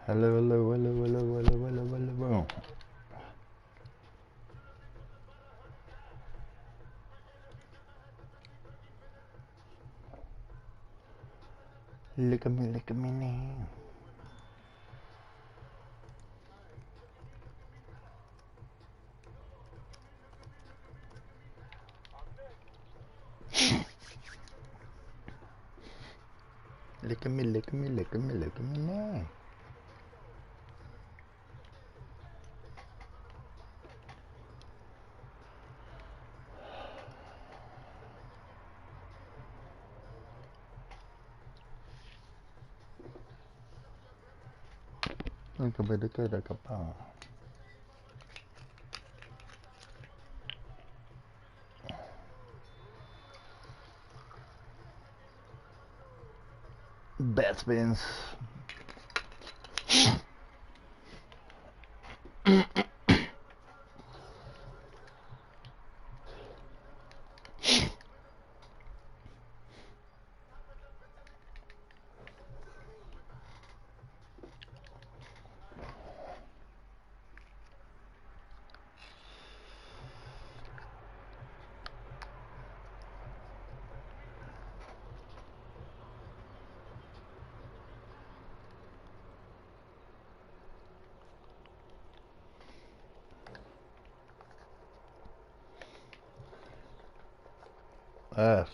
Hello, hello, hello, hello, hello, hello, hello. Look at me now. Look at me, look at me, look at me, look at me now. Look at me, look at me. Bad spins.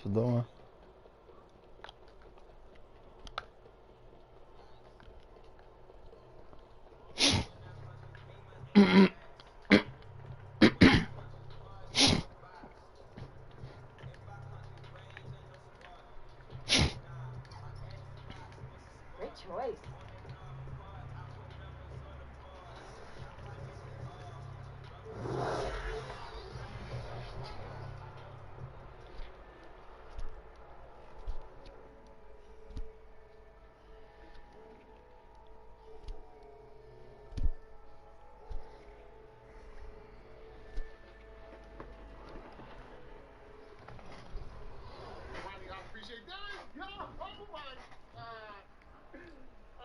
Verdomme. Great choice.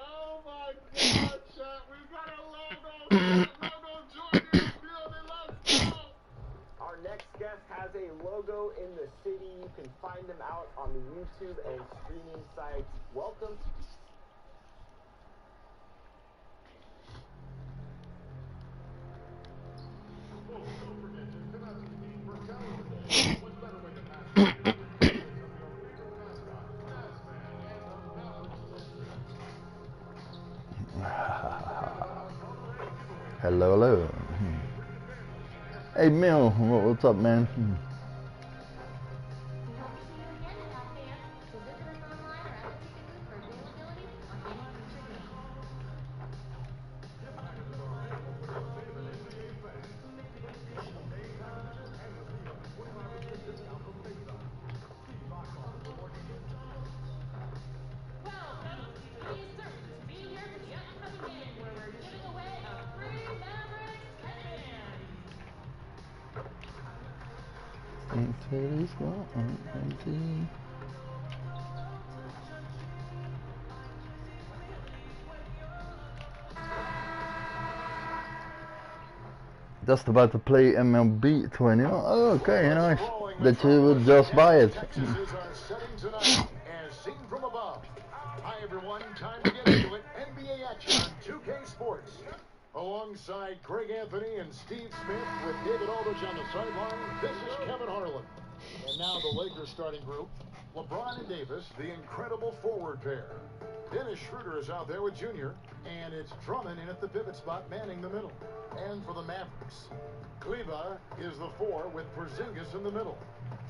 Oh my God, chat. We've got a logo. Logo joined in the building. Let's go. Our next guest has a logo in the city. You can find them out on the YouTube and streaming sites. Welcome. Folks, don't forget to come out to the game for Calendar Day. What better way to pass the day than with some of your favorite mascots, Massman and the Maverick Spencer. Hello, hello. Hey, Mill, what's up, man? We hope to see you again tonight, fans. So visit us online or at the ticket booth for availability on any future game. Gift packages are available for your favorite NBA fans. Double game packages and receive up to 25% discount from Stateside. See box office for more details. Welcome! We certain to be here for the upcoming game where we're giving away a free Maverick headband. Just about to play MLB 20. Oh, okay, nice. That you would just buy it. Texas are setting tonight as seen from above. Hi everyone, time to get into it. NBA action on 2K Sports. Alongside Greg Anthony and Steve Smith with David Aldridge on the sideline, this is Kevin Harlan. And now the Lakers starting group. LeBron and Davis, the incredible forward pair. Dennis Schroeder is out there with Junior, and it's Drummond in at the pivot spot manning the middle. And for the Mavericks, Kleba is the 4 with Porzingis in the middle.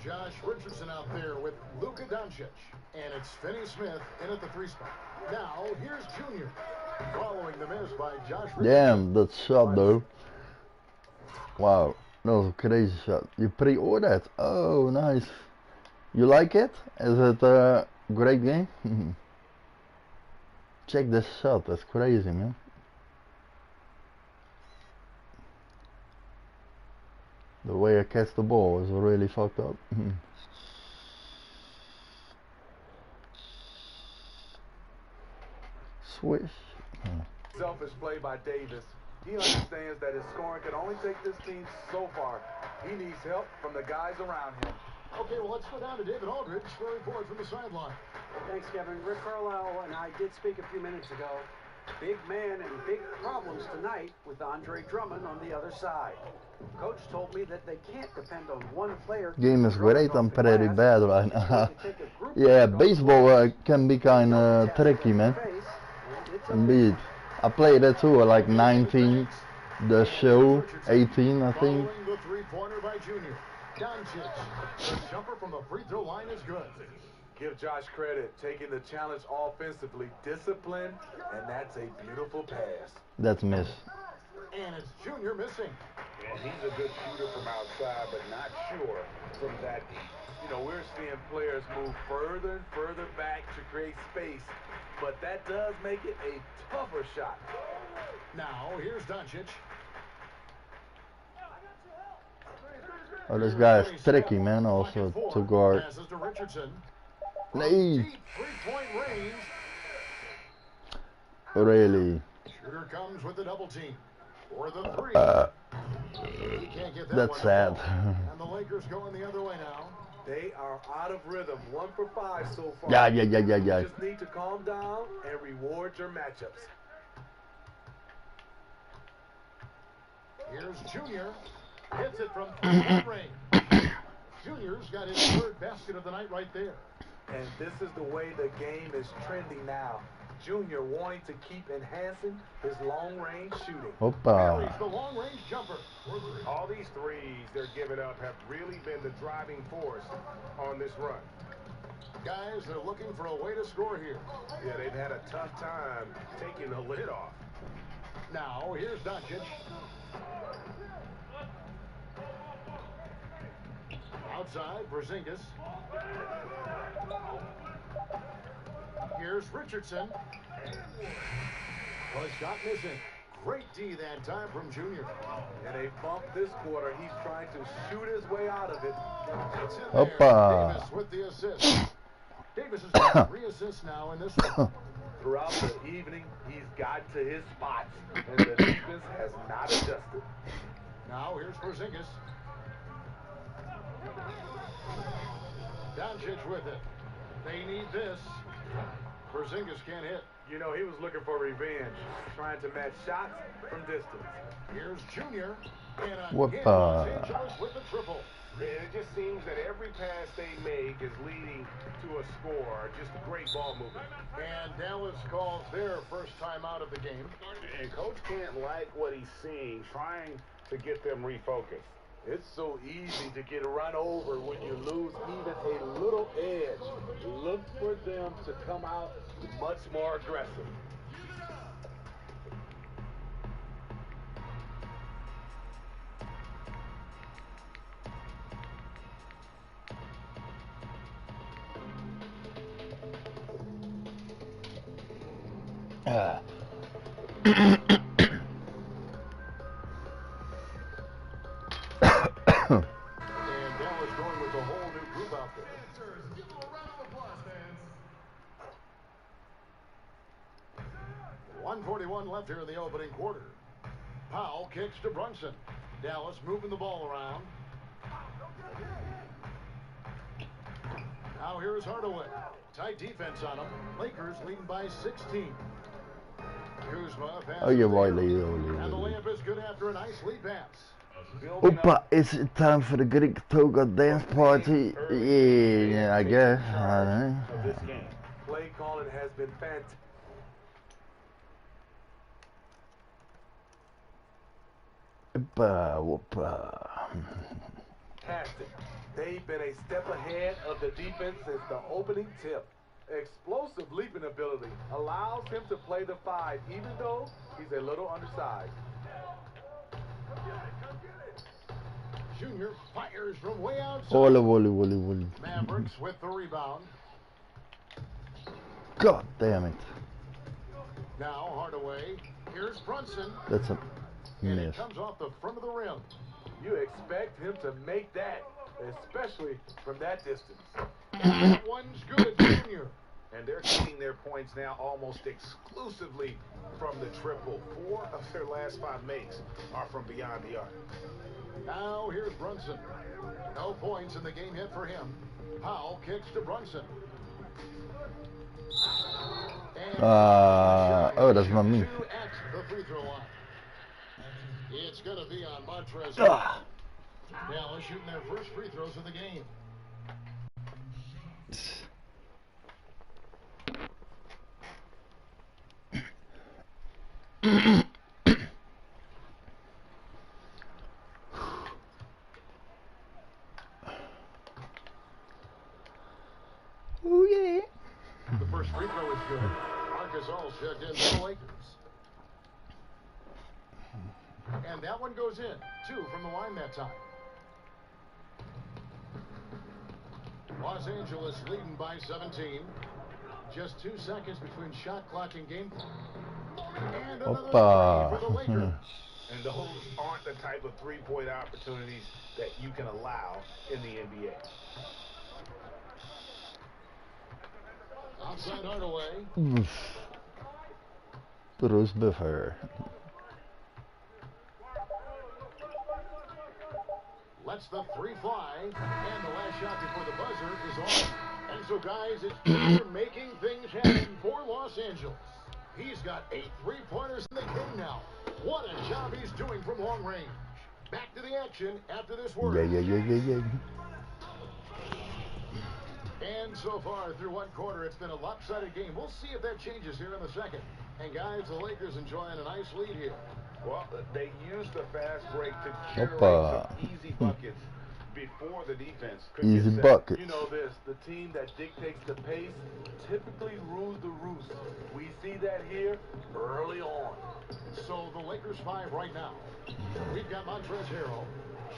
Josh Richardson out there with Luka Doncic. And it's Finney Smith in at the 3 spot. Now, here's Junior. Following the miss by Josh Richardson. Damn, that shot though. Wow, that was a crazy shot. You pre-ordered. Oh, nice. You like it? Is it a great game? Check this shot. That's crazy, man. The way I catch the ball is really fucked up. Swish. Selfish play by Davis. He understands that his scoring can only take this team so far. He needs help from the guys around him. Okay, well, let's go down to David Aldridge for a report from the sideline. Thanks, Kevin. Rick Carlisle and I did speak a few minutes ago. Big man and big problems tonight with Andre Drummond on the other side. Coach told me that they can't depend on one player. Game is great and pretty bad right now. Yeah, baseball can be kind of tricky, man. Indeed. I played it too, like 19, the show 18, I think. Following the three-pointer by Junior. Doncic. The jumper from the free throw line is good. Give Josh credit, taking the challenge offensively, disciplined, and that's a beautiful pass. That's miss. And it's Junior missing. And he's a good shooter from outside, but not sure from that deep. You know, we're seeing players move further and further back to create space, but that does make it a tougher shot. Now, here's Doncic. Oh, this guy is tricky, man, also to guard. Passes to Richardson. Nee. Deep three-point range. Really? Shooter comes with the double team. For the three. He can't get that That's one sad. and the Lakers going the other way now. They are out of rhythm, 1 for 5 so far. Yeah. You just need to calm down and reward your matchups. Here's Junior. Hits it from three-point range. Junior's got his third basket of the night right there. And this is the way the game is trending now. Junior wanting to keep enhancing his long-range shooting. Buries the long-range jumper. All these threes they're giving up have really been the driving force on this run. Guys, they're looking for a way to score here. Yeah, they've had a tough time taking the lid off. Now, here's Doncic. Outside, Porzingis. Here's Richardson. Was shot missing. Great D that time from Junior. And a bump this quarter. He's trying to shoot his way out of it. It's in there. Davis with the assist. Davis has got 3 assists now in this one. Throughout the evening, he's got to his spots, and the defense has not adjusted. Now here's Porzingis. Doncic with it. They need this. Porzingis can't hit. You know, he was looking for revenge, trying to match shots from distance. Here's Junior. And again, Whoopa. Los Angeles with the triple. And it just seems that every pass they make is leading to a score. Just great ball movement. And Dallas calls their first time out of the game. And Coach can't like what he's seeing, trying to get them refocused. It's so easy to get run over when you lose even a little edge. Look for them to come out much more aggressive. And Dallas going with a whole new group out there. Give them a round of applause, fans. 1:41 left here in the opening quarter. Powell kicks to Brunson. Dallas moving the ball around. Now here's Hardaway. Tight defense on him. Lakers leading by 16. Kuzma passes. Oh, you're right, And the layup is good after a nice lead pass. Opa, is it time for the Greek toga dance party? Yeah, I guess. I don't know. Of this game. Play calling has been fantastic. Whoopa. They've been a step ahead of the defense since the opening tip. Explosive leaping ability allows him to play the 5, even though he's a little undersized. Junior fires from way outside. Volley. Mavericks with the rebound. God damn it. Now Hardaway. Here's Brunson. That's a And miss. it comes off the front of the rim. You expect him to make that, especially from that distance. That one's good, Junior. And they're getting their points now almost exclusively from the triple. 4 of their last 5 makes are from beyond the arc. Now here's Brunson. No points in the game hit for him. Powell kicks to Brunson. Oh, that's not me. At the free throw line. It's going to be on Montrez. Dallas shooting their first free throws of the game. Oh yeah. The first free throw is good. Marcus All checked in for the Lakers. And that one goes in. 2 from the line that time. Los Angeles leading by 17. Just 2 seconds between shot clock and game clock. And another three for the Lakers. And those aren't the type of three-point opportunities that you can allow in the NBA. Outside Hardaway. Bruce Buffer. Lets the 3 fly. And the last shot before the buzzer is off. And so, guys, it's Junior making things happen for Los Angeles. He's got 8 3-pointers in the game now. What a job he's doing from long range. Back to the action after this word. Yeah. And so far, through one quarter, it's been a lopsided game. We'll see if that changes here in the second. And, guys, the Lakers enjoying a nice lead here. Well, they used the fast break to curate some easy buckets before the defense could Easy get set. buckets. You know this, the team that dictates the pace typically rules the roost. We see that here early on. So the Lakers 5 right now. We've got Montrezl Harrell.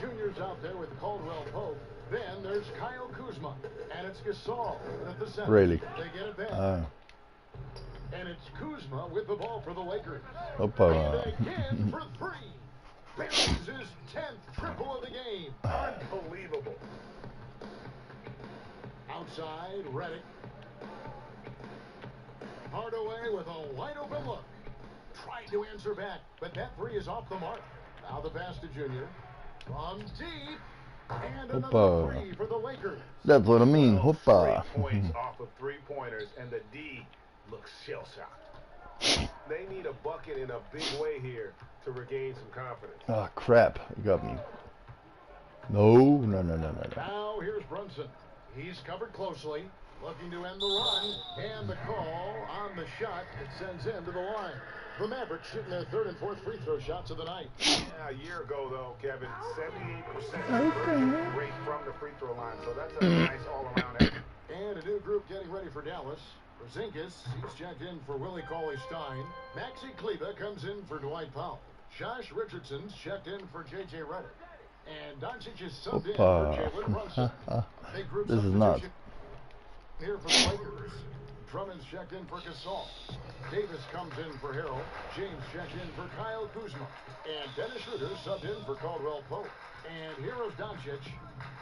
Junior's out there with Caldwell Pope. Then there's Kyle Kuzma. And it's Gasol at the center. Really? They get it then. And it's Kuzma with the ball for the Lakers. And again for 3. There's his 10th triple of the game. Unbelievable. Outside, Redick. Hardaway with a wide open look. Tried to answer back, but that 3 is off the mark. Now the pass to Junior. From deep. And another 3 for the Lakers. That's what I mean. 3 points off of 3-pointers, and the D looks shell-shocked. They need a bucket in a big way here to regain some confidence. Oh, crap. You got me. No. Now here's Brunson. He's covered closely, looking to end the run. And the call on the shot it sends him to the line. The Mavericks shooting their 3rd and 4th free throw shots of the night. Yeah, a year ago, though, Kevin, 78% rate from the free throw line. So that's a nice all-around effort. And a new group getting ready for Dallas. Porzingis, he's checked in for Willie Cauley-Stein. Maxi Kleber comes in for Dwight Powell. Josh Richardson's checked in for J.J. Redick. And Doncic is subbed in for Jalen Brunson. This is nuts. Here for the Lakers. Drummond's checked in for Gasol. Davis comes in for Harrell. James checked in for Kyle Kuzma. And Dennis Schroeder subbed in for Caldwell Pope. And here is Doncic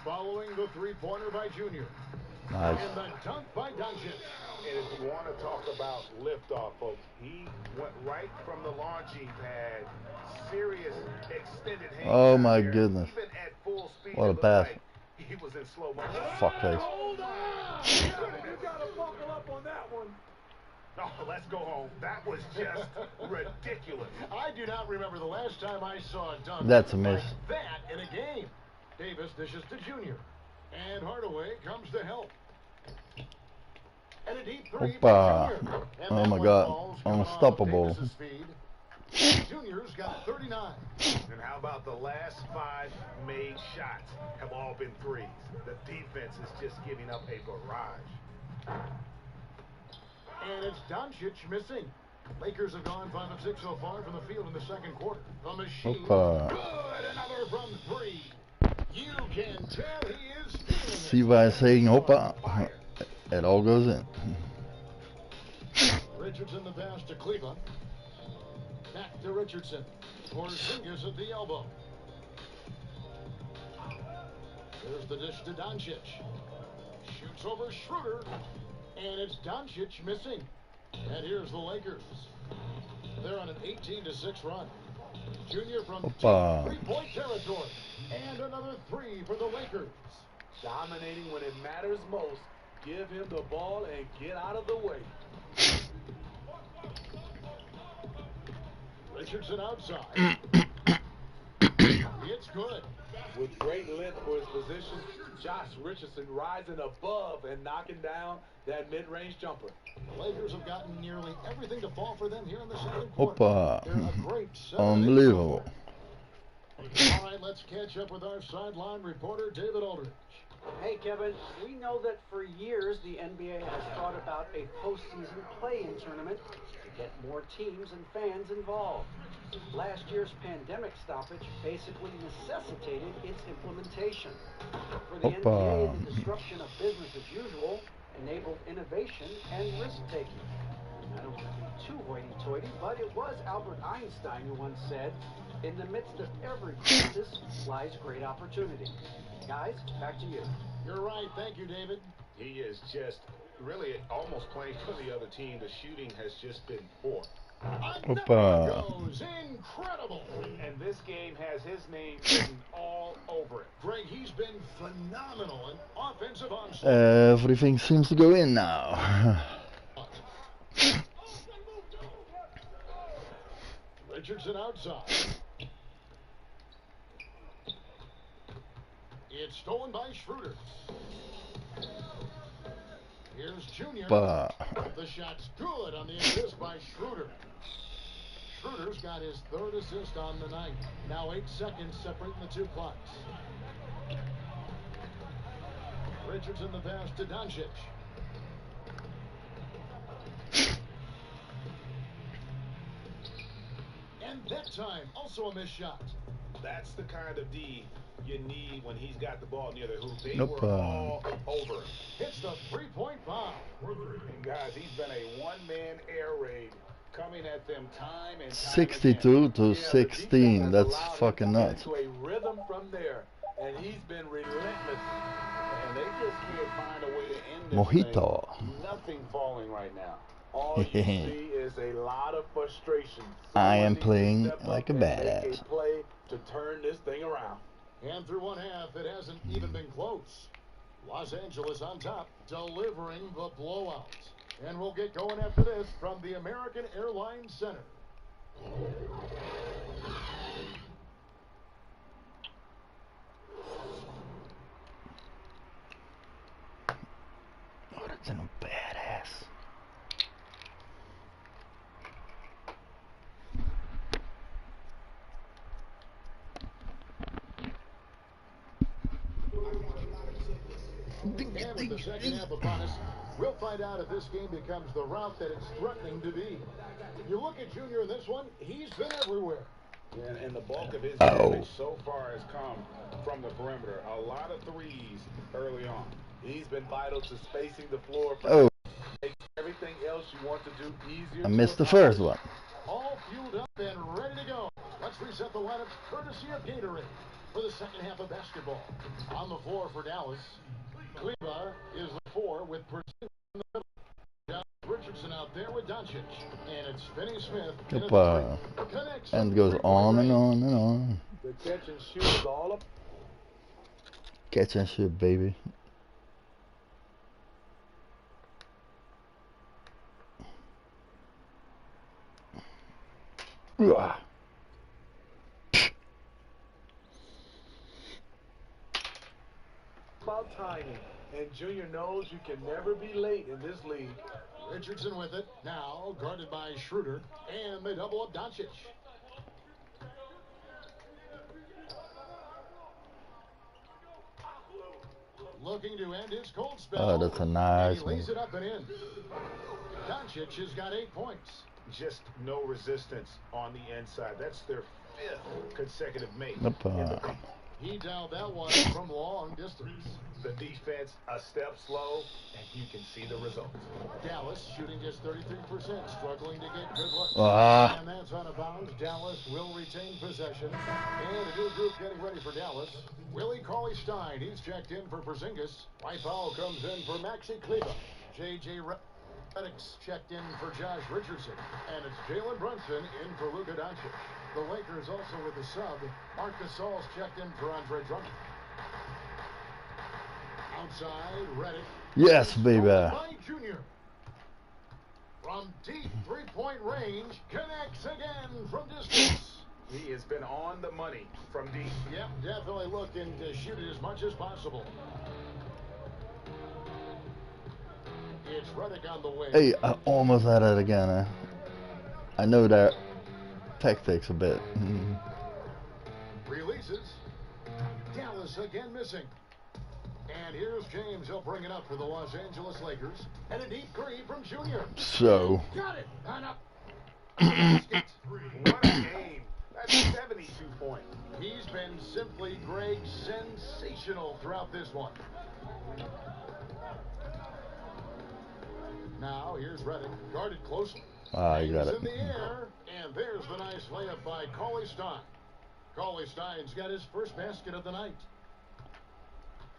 following the 3-pointer by Junior. Nice. And the dunk by Doncic. And if you want to talk about liftoff, folks, he went right from the launching pad. Serious extended hand. Oh my goodness. Even at full speed, What a pass. like he was in slow motion. Fuck face. Hold on! You gotta buckle up on that one. Oh, let's go home. That was just ridiculous. I do not remember the last time I saw a dunk That's a miss. like that in a game. Davis dishes to Junior. And Hardaway comes to help. And a deep 3 by Junior. And Oh that my one God. falls coming Unstoppable. off of Davis's feed. Junior's got 39. And how about the last 5 made shots have all been threes? The defense is just giving up a barrage. And it's Doncic missing. Lakers have gone 5 of 6 so far from the field in the second quarter. The machine. Good. Another from 3. You can tell he is feeling it. See why I'm saying hoppa? It all goes in. Richardson the pass to Cleveland. Back to Richardson. Porzingis at the elbow. There's the dish to Doncic. Shoots over Schroeder. And it's Doncic missing. And here's the Lakers. They're on an 18-6 run. Junior from three-point territory. And another three for the Lakers. Dominating when it matters most. Give him the ball and get out of the way. Richardson outside. It's good. With great length for his position, Josh Richardson rising above and knocking down that mid-range jumper. The Lakers have gotten nearly everything to fall for them here in the second quarter. Opa. They're a great Unbelievable. All right, let's catch up with our sideline reporter, David Aldridge. Hey, Kevin, we know that for years the NBA has thought about a postseason play-in tournament to get more teams and fans involved. Last year's pandemic stoppage basically necessitated its implementation. For the NBA, the disruption of business as usual enabled innovation and risk-taking. I don't want to be too hoity-toity, but it was Albert Einstein who once said, "In the midst of every crisis lies great opportunity." Guys, back to you. You're right. Thank you, David. He is just really almost playing for the other team. The shooting has just been poor. Goes incredible. And this game has his name written all over it. Greg, he's been phenomenal in offensive onset. Everything seems to go in now. Richardson outside. It's stolen by Schroeder. Here's Junior. The shot's good on the assist by Schroeder. Schroeder's got his third assist on the night. Now 8 seconds separating the two clocks. Richardson the pass to Doncic. And that time, also a missed shot. That's the kind of D you need when he's got the ball near the hoop. They were all over him. Hits the three-point bomb. And guys, he's been a one-man air raid coming at them time and time 62 again. to 16. That's fucking nuts. To a rhythm from there, and he's been relentless. And they just can't find a way to end this Mojito. thing. Nothing falling right now. All you see is a lot of frustration. I am Someone needs to playing step like up a and make badass. a play to turn this thing around. And through one half, it hasn't even been close. Los Angeles on top, delivering the blowout. And we'll get going after this from the American Airlines Center. Oh, that's a badass. And with the second half upon us, we'll find out if this game becomes the route that it's threatening to be. You look at Junior in this one, he's been everywhere. And the bulk of his damage so far has come from the perimeter. A lot of threes early on. He's been vital to spacing the floor. Makes everything else you want to do easier. I missed the first one. All fueled up and ready to go. Let's reset the lineup courtesy of Gatorade for the second half of basketball. On the floor for Dallas, Kleba is the 4 with Porzingis in the middle. Dallas Richardson out there with Doncic. And it's Finney Smith in a three. And goes on and on and on. The catch and shoot is all up. Catch and shoot, baby. About timing, and Junior knows you can never be late in this league. Richardson with it, now guarded by Schroeder, and they double up Doncic. Looking to end his cold spell. Oh, that's a nice and he lays move. it up and in. Doncic has got 8 points. Just no resistance on the inside. That's their 5th consecutive make. He dialed that one from long distance. The defense a step slow, and you can see the results. Dallas shooting just 33%, struggling to get good looks. Ah. And that's out of bounds. Dallas will retain possession. And a new group getting ready for Dallas. Willie Cauley-Stein, he's checked in for Porzingis. White foul comes in for Maxi Kleba. J.J. Redick's checked in for Josh Richardson. And it's Jalen Brunson in for Luka Doncic. The Lakers also with a sub. Marc Gasol's checked in for Andre Drummond. Outside, Redick. Yes, baby. By Junior. From deep three-point range, connects again from distance. He has been on the money from deep. Yep, definitely looking to shoot it as much as possible. It's Redick on the way. Hey, I almost had it again. I know that tactics a bit. Releases. Dallas again missing. And here's James. He'll bring it up for the Los Angeles Lakers. And a deep three from Junior. So. Got it. And up. What a game. That's 72 points. He's been simply, Greg, sensational throughout this one. Now, here's Redick. Guarded closely. Ah, you got He's it. in the air. And there's the nice layup by Cauley Stein. Cauley Stein's got his first basket of the night.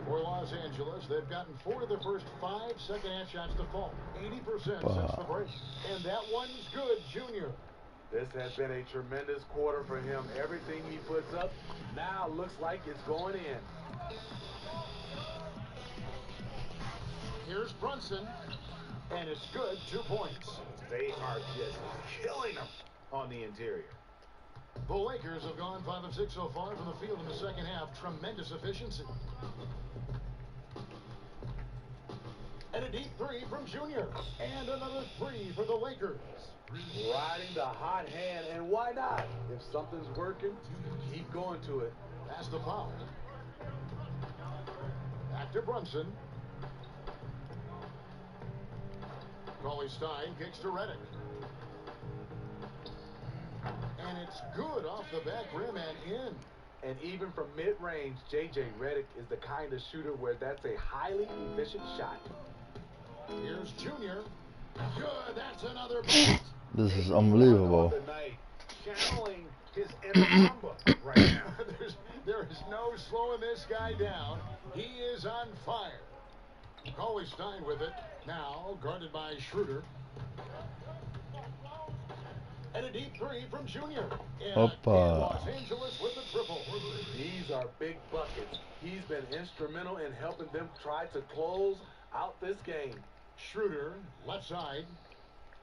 For Los Angeles, they've gotten 4 of the first 5 second-half shots to fall. 80% since the break. And that one's good, Junior. This has been a tremendous quarter for him. Everything he puts up now looks like it's going in. Here's Brunson. And it's good, 2 points. They are just killing them on the interior. The Lakers have gone 5 of 6 so far from the field in the second half. Tremendous efficiency. And a deep three from Junior. And another three for the Lakers. Riding the hot hand, and why not? If something's working, keep going to it. That's the foul. Back to Brunson. Cauley Stein kicks to Redick. And it's good off the back rim and in. And even from mid-range, J.J. Redick is the kind of shooter where that's a highly efficient shot. Here's Junior. Good, that's another point. This is unbelievable. Channeling his inner Mamba right now. There is no slowing this guy down. He is on fire. Cauley Stein with it. Now guarded by Schroeder. And a deep three from Junior. And Los Angeles with the triple. These are big buckets. He's been instrumental in helping them try to close out this game. Schroeder, left side.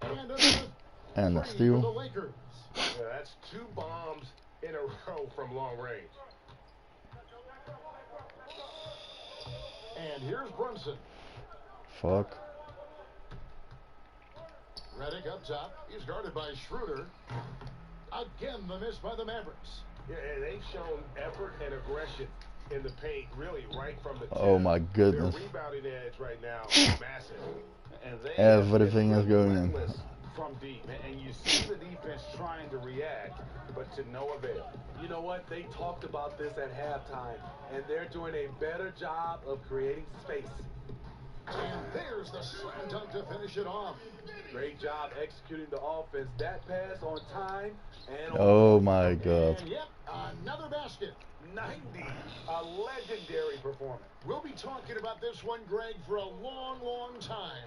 And a for the steal. Lakers. Yeah, that's 2 bombs in a row from long range. And here's Brunson. Fuck. Redick up top. He's guarded by Schroeder. Again, the miss by the Mavericks. Yeah, and they've shown effort and aggression in the paint, really right from the tip. Oh my goodness. Their rebounding edge right now is massive. And they Everything is going in. From deep. And you see the defense trying to react, but to no avail. You know what? They talked about this at halftime, and they're doing a better job of creating space. And there's the slam dunk to finish it off. Great job executing the offense. That pass on time and on Oh my god. And yep, another basket. 90. A legendary performance. We'll be talking about this one, Greg, for a long, long time.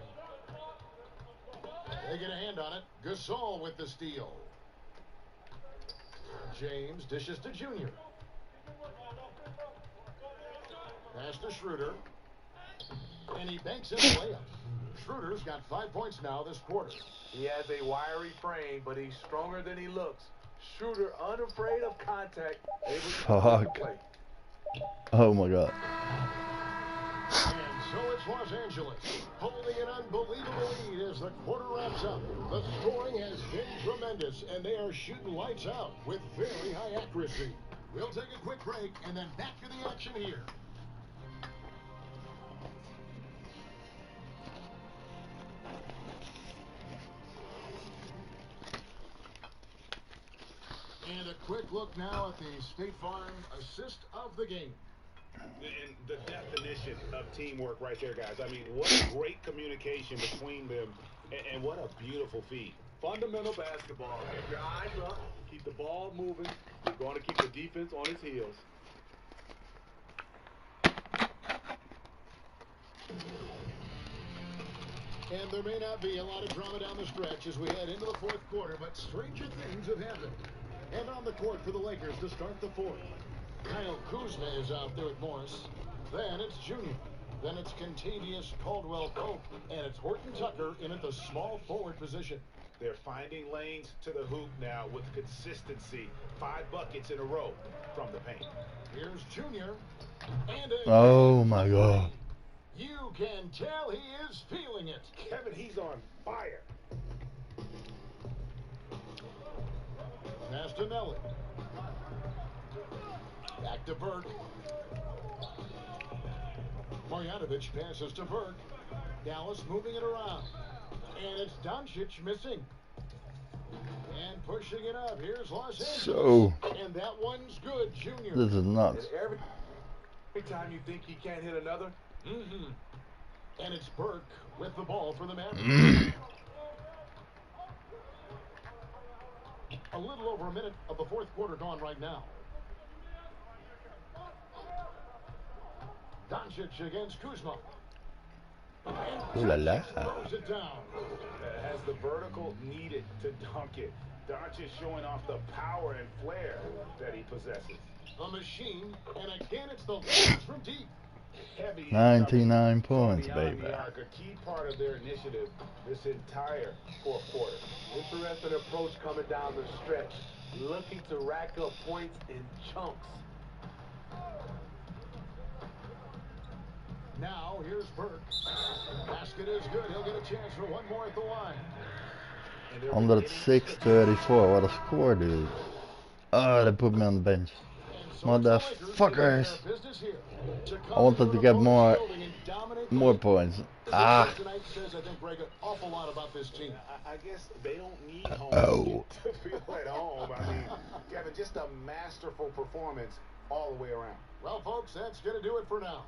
They get a hand on it. Gasol with the steal. James dishes to Junior. Pass to Schroeder. And he banks in the layup. Schroeder's got 5 points now this quarter. He has a wiry frame, but he's stronger than he looks. Shooter unafraid of contact, able to Fuck. play. Oh my god. And so it's Los Angeles holding an unbelievable lead as the quarter wraps up. The scoring has been tremendous, and they are shooting lights out with very high accuracy. We'll take a quick break and then back to the action here. And a quick look now at the State Farm assist of the game. And the definition of teamwork right there, guys. I mean, what great communication between them, and what a beautiful feed. Fundamental basketball. Keep your eyes up, keep the ball moving. You're going to keep the defense on its heels. And there may not be a lot of drama down the stretch as we head into the fourth quarter, but stranger things have happened. And on the court for the Lakers to start the fourth. Kyle Kuzma is out there with Morris. Then it's Junior. Then it's Contavious Caldwell-Pope. And it's Horton Tucker in at the small forward position. They're finding lanes to the hoop now with consistency. 5 buckets in a row from the paint. Here's Junior. And Oh my God. you can tell he is feeling it. Kevin, he's on fire. Pass to Nelly. Back to Burke. Marjanovic passes to Burke. Dallas moving it around. And it's Doncic missing. And pushing it up. Here's Los Angeles. So, And that one's good, Junior. this is nuts. And every time you think he can't hit another, And it's Burke with the ball for the Mavericks. A little over a minute of the fourth quarter gone right now. Doncic against Kuzma. Ooh la la. Throws it down. Has the vertical needed to dunk it. Doncic showing off the power and flair that he possesses. The machine, and again it's the Lakers from deep. Heavy 99 points, beyond baby. the arc, a key part of their initiative this entire fourth quarter. interesting approach coming down the stretch, looking to rack up points in chunks. Now here's Burke. Basket is good. He'll get a chance for one more at the line. 106-34. What a score, dude. Oh, they put me on the bench. Motherfuckers. I wanted to get more points. Ah. Says, I think, Greg, an awful lot about this team. I guess they don't need home Oh. to feel at home. I mean, Kevin, just a masterful performance all the way around. Well, folks, that's going to do it for now.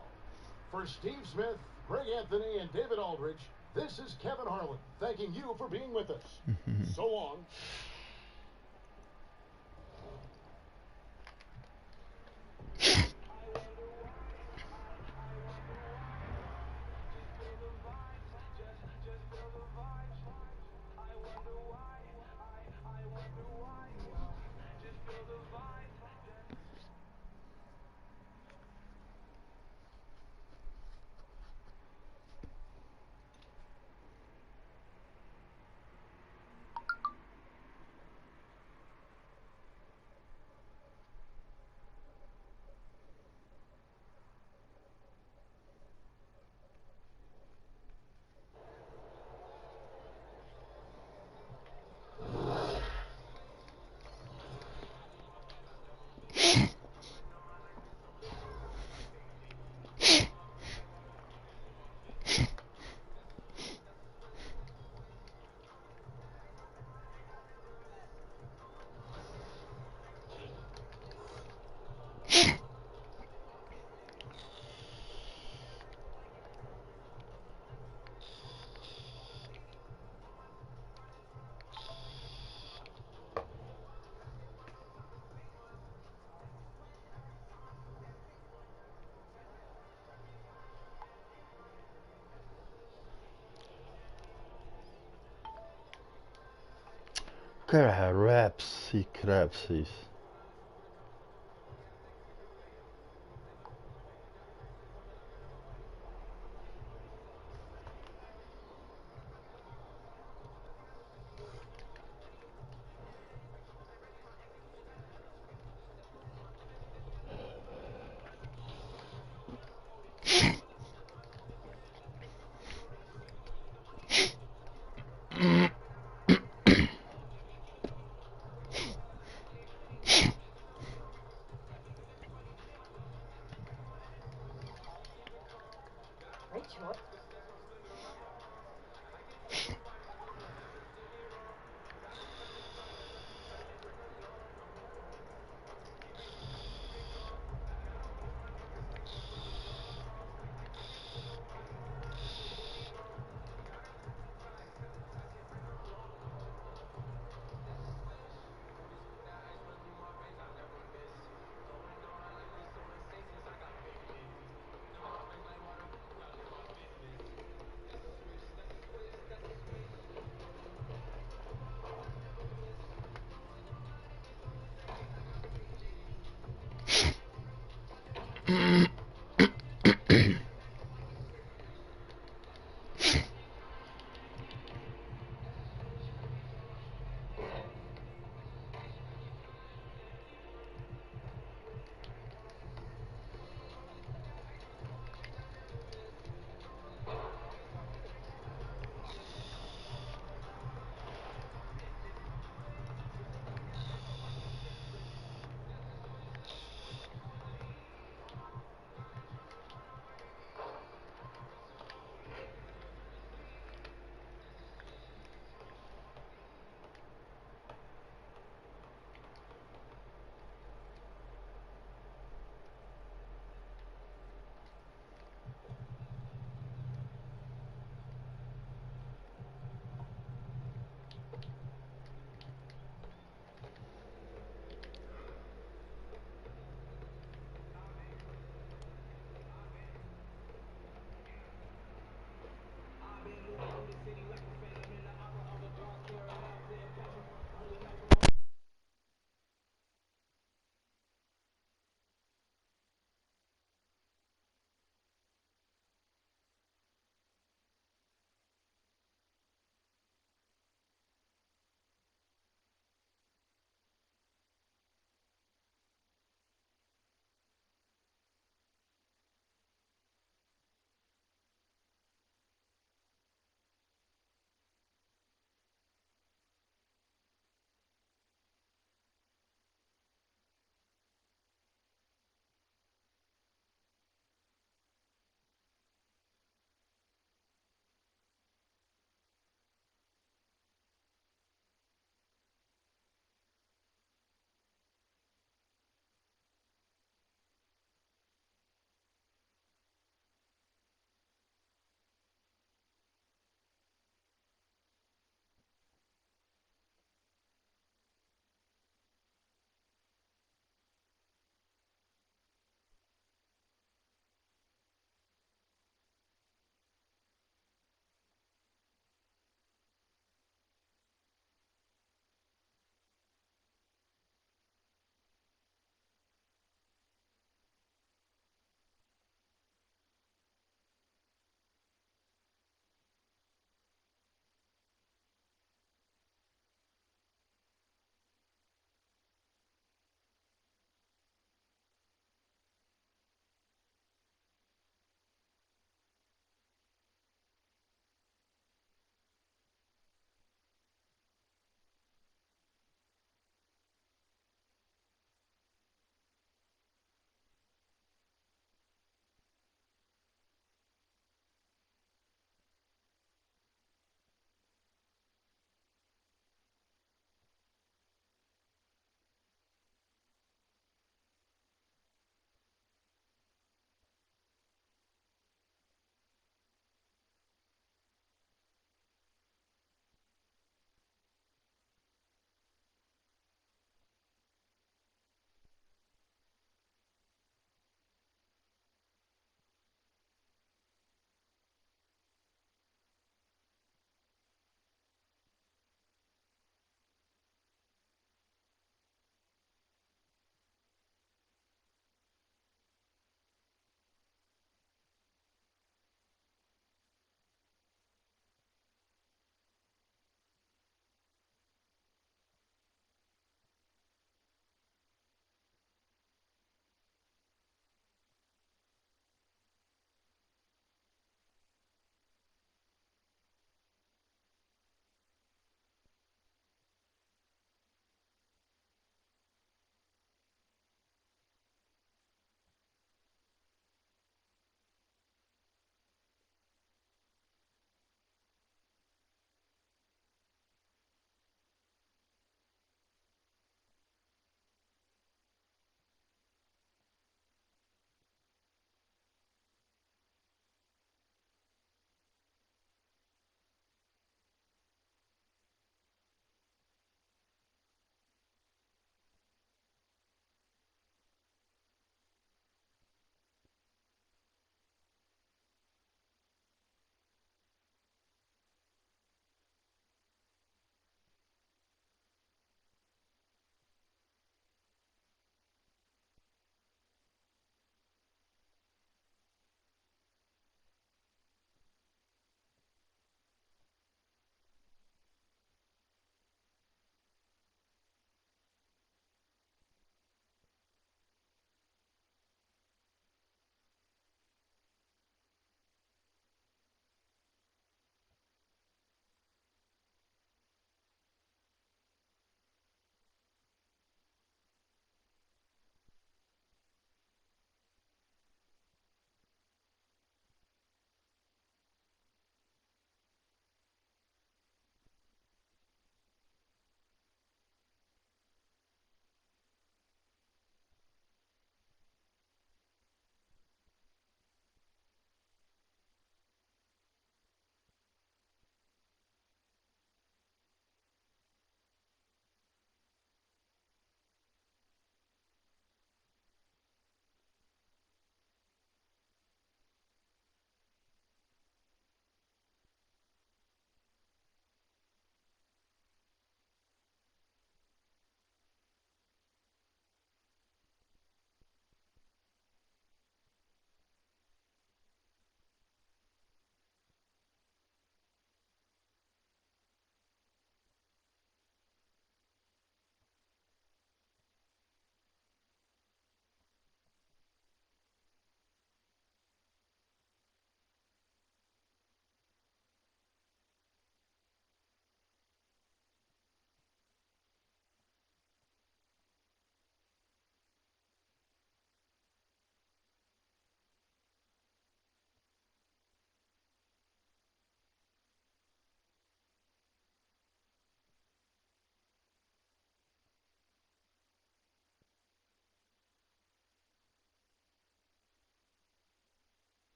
For Steve Smith, Greg Anthony, and David Aldridge, this is Kevin Harlan, thanking you for being with us. So long. Crapsies.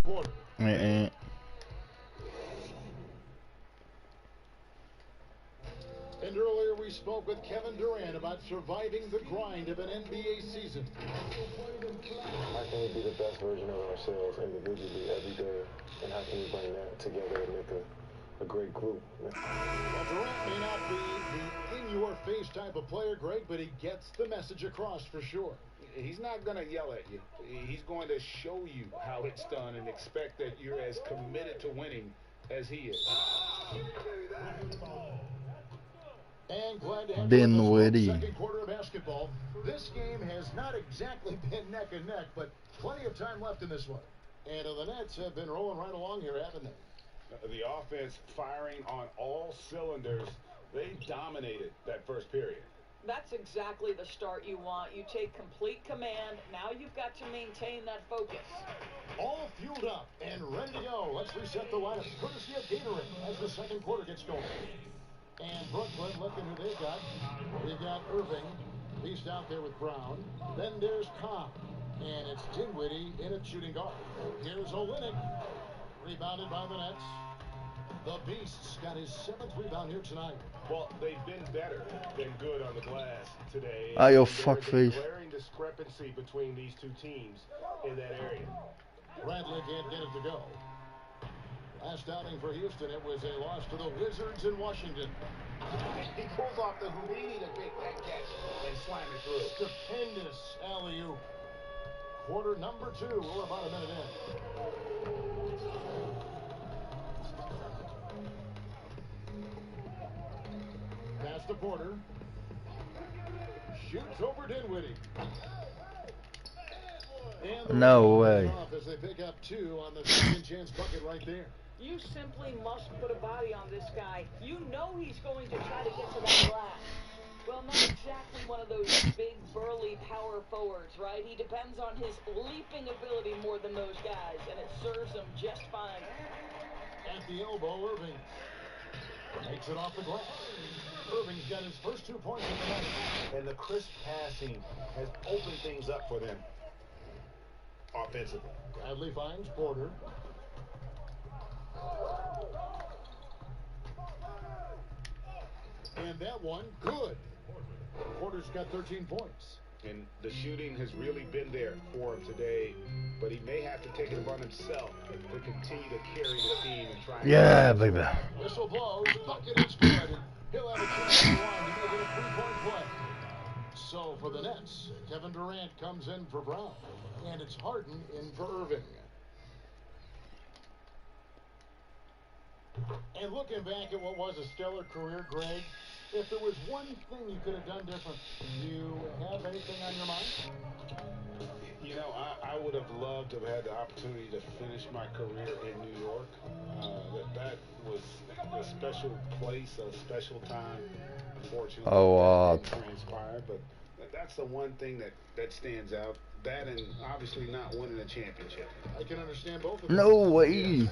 quarter. Eh. And earlier we spoke with Kevin Durant about surviving the grind of an NBA season. How can we be the best version of ourselves individually every day? And how can we bring that together and make a great group? Well, Durant may not be the in-your-face type of player, Greg, but he gets the message across for sure. He's not going to yell at you. He's going to show you how it's done and expect that you're as committed to winning as he is. And glad to have Dinwiddie. second quarter of basketball. This game has not exactly been neck and neck, but plenty of time left in this one. And the Nets have been rolling right along here, haven't they? The offense firing on all cylinders. They dominated that first period. That's exactly the start you want. You take complete command. Now you've got to maintain that focus. All fueled up and ready to go. Let's reset the lineup, courtesy of Gatorade, as the second quarter gets going. And Brooklyn, looking who they've got. We've got Irving. He's out there with Brown. Then there's Cobb. And it's Dinwiddie in at shooting guard. Here's Olynyk. Rebounded by the Nets. The Beast's got his 7th rebound here tonight. Well, they've been better than good on the glass today. Ah, yo, There's fuckface. a glaring discrepancy between these two teams in that area. Bradley can't get it to go. Last outing for Houston, it was a loss to the Wizards in Washington. He pulls off the Houdini to make that catch and slam it through. Stupendous alley-oop. Quarter number 2. We're about a minute in. Pass to Porter. Shoots over Dinwiddie. And No way. off as they pick up 2 on the second chance bucket right there. You simply must put a body on this guy. You know he's going to try to get to that glass. Well, not exactly one of those big, burly power forwards, right? He depends on his leaping ability more than those guys, and it serves him just fine. At the elbow, Irving takes it off the glass. Irving's got his first 2 points in the night. And the crisp passing has opened things up for them offensively. Bradley finds Porter. And that one, good. Porter's got 13 points. And the shooting has really been there for him today, but he may have to take it upon himself to continue to carry the team and try and... Yeah, baby. Whistle blows, bucket is good. He'll have a chance to run to make it a 3-point play. So for the Nets, Kevin Durant comes in for Brown, and it's Harden in for Irving. And looking back at what was a stellar career, Greg, if there was one thing you could have done different, do you have anything on your mind? You know, I would have loved to have had the opportunity to finish my career in New York. That was a special place, a special time. Unfortunately, that didn't transpire, but that's the one thing that stands out. That and obviously not winning a championship. I can understand both of them. No way.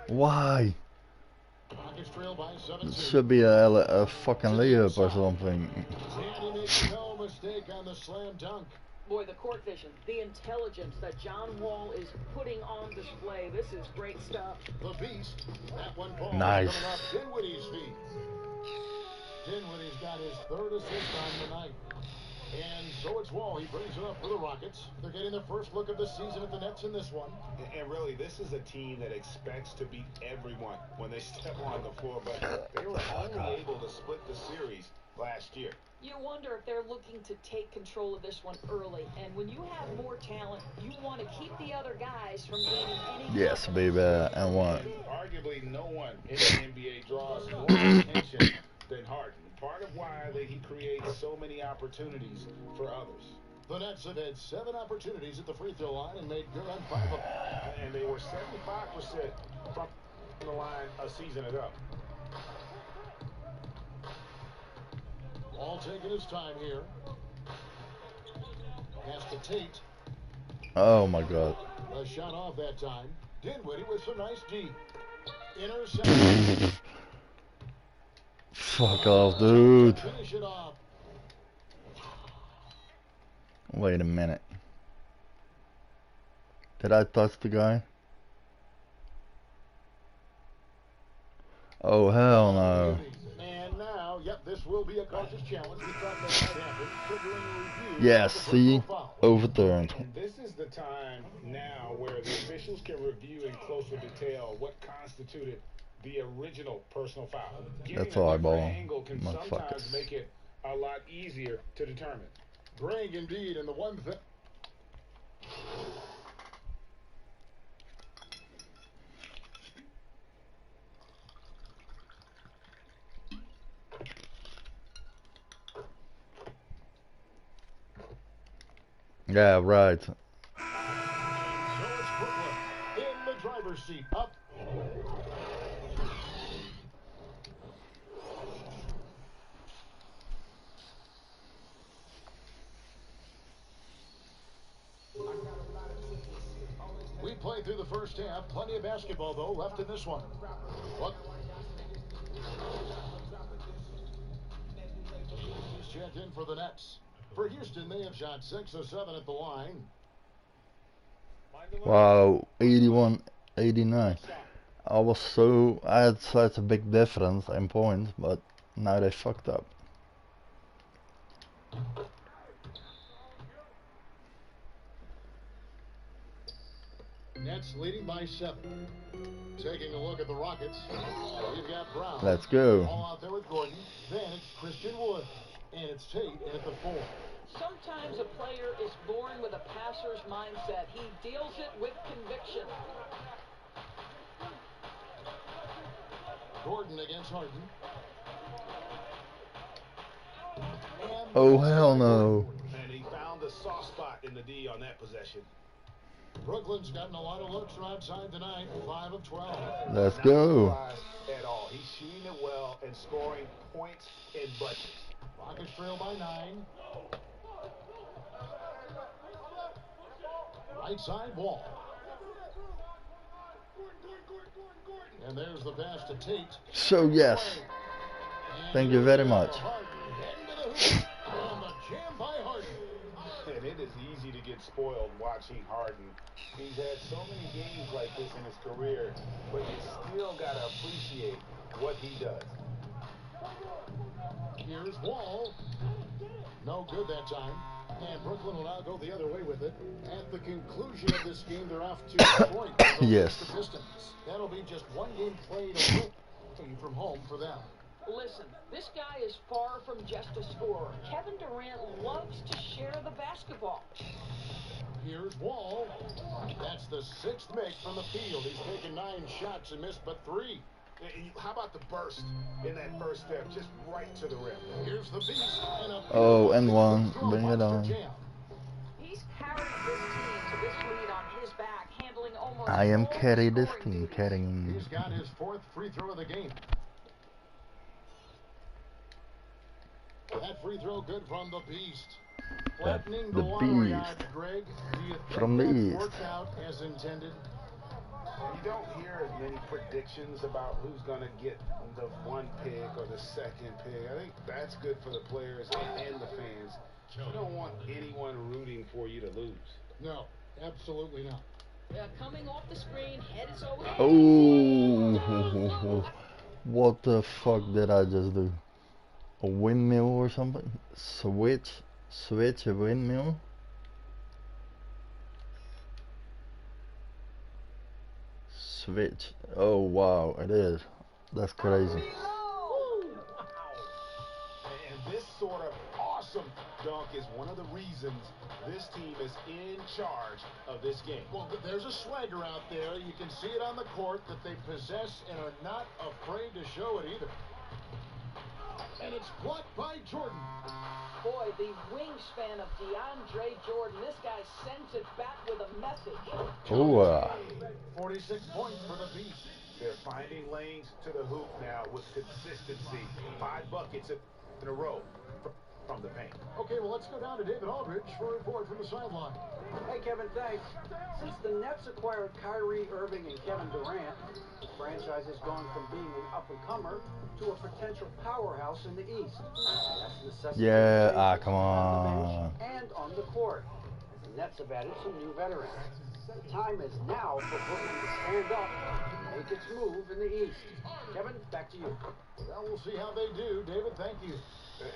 Why? Rockets trail by 17. It should be a fucking layup or something. And he makes no mistake on the slam dunk. Boy, the court vision, the intelligence that John Wall is putting on display. This is great stuff. The Beast. That one ball Nice. coming off Dinwiddie's feet. Dinwiddie's got his 3rd assist on the night. And so it's Wall. He brings it up for the Rockets. They're getting their first look of the season at the Nets in this one. And really, this is a team that expects to beat everyone when they step on the floor, but they were only able to split the series last year. You wonder if they're looking to take control of this one early. And when you have more talent, you want to keep the other guys from gaining any... Yes, baby. And what? Arguably, no one in the NBA draws more attention than Harden. Part of why he creates so many opportunities for others. The Nets have had 7 opportunities at the free throw line and made good on 5 of them. And they were 75% from the line a season ago. All taking his time here. Pass to Tate. Oh my God. A shot off that time. Dinwiddie with some nice D. Interception. Fuck off, dude. Finish it off. Wait a minute. Did I touch the guy? Oh hell no. And now, yep, this will be a coach's challenge. We thought that might happen, triggering a review. Yes, see? Overturned. And this is the time now where the officials can review in closer detail what constituted the original personal foul. Getting That's a different eyeball, angle can sometimes motherfuckers. make it a lot easier to determine. Greg, indeed, and the one thing. Yeah, right. So it's Brooklyn in the driver's seat. Up. We played through the first half. Plenty of basketball, though, left in this one. What? He's checked in for the Nets. For Houston, they have shot 6 of 7 at the line. Wow, 81, 89. I had such a big difference in points, but now they fucked up. Nets leading by 7. Taking a look at the Rockets. We've got Brown. Let's go. All out there with Gordon. Then it's Christian Wood. And it's Tate in at the 4. Sometimes a player is born with a passer's mindset. He deals it with conviction. Gordon against Harden. And Oh hell no. And he found the soft spot in the D on that possession. Brooklyn's gotten a lot of looks from outside tonight. 5 of 12. Let's go. Not surprised at all. He's shooting it well and scoring points in bunches. Rockets trail by 9. Right side wall. And there's the pass to Tate. So yes, thank you very much. And it is easy to get spoiled watching Harden. He's had so many games like this in his career, but you still got to appreciate what he does. Here's Wall. No good that time. And Brooklyn will now go the other way with it. At the conclusion of this game, they're off to Detroit. Yes. The Pistons. That'll be just one game played away from home for them. Listen, this guy is far from just a scorer. Kevin Durant loves to share the basketball. Here's Wall. That's the 6th make from the field. He's taken 9 shots and missed but 3. How about the burst in that first step, just right to the rim? Here's the beast. Oh, and one. Bring it on. He's carried this team to this lead on his back, handling almost I am all carrying this scoring team, duties. carrying. He's got his 4th free throw of the game. That free throw good from the beast. Flattening the lottery beast. odds, Greg. Do you think From the that east. worked out as intended? You don't hear as many predictions about who's going to get the 1 pick or the 2nd pick. I think that's good for the players and the fans. You don't want anyone rooting for you to lose. No, absolutely not. Coming off the screen, head is over. Oh, what the fuck did I just do? A windmill or something? Switch a windmill? Switch. Oh wow, it is. That's crazy. And this sort of awesome dunk is one of the reasons this team is in charge of this game. Well, there's a swagger out there. You can see it on the court that they possess and are not afraid to show it either. And it's blocked by Jordan. Boy, the wingspan of DeAndre Jordan. This guy sends it back with a message. Oh, 46 points for the Beast. They're finding lanes to the hoop now with consistency. 5 buckets in a row from the paint. Okay, well, let's go down to David Aldridge for a report from the sideline. Hey, Kevin, thanks. Since the Nets acquired Kyrie Irving and Kevin Durant, the franchise has gone from being an up-and-comer to a potential powerhouse in the East. That's necessitated yeah, changes come on the on. bench and on the court. The Nets have added some new veterans. The time is now for Brooklyn to stand up make its move in the East. Kevin, back to you. Well, we'll see how they do. David, thank you.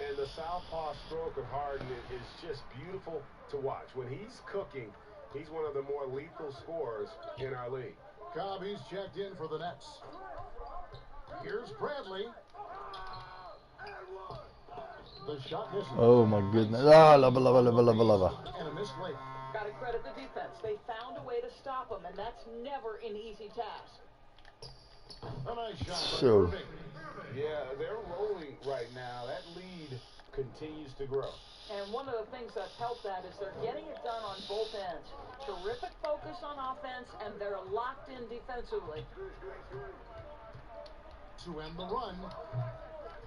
And the southpaw stroke of Harden is just beautiful to watch. When he's cooking, he's one of the more lethal scorers in our league. Cobb, he's checked in for the Nets. Here's Bradley. The shot misses. Oh my goodness. Ah, lava, lava, lava, lava, lava. And a missed layup. Got to credit the defense. They found a way to stop him, and that's never an easy task. A nice shot by So. Irving. Yeah, they're rolling right now. That lead continues to grow. And one of the things that's helped that is they're getting it done on both ends. Terrific focus on offense, and they're locked in defensively. To end the run.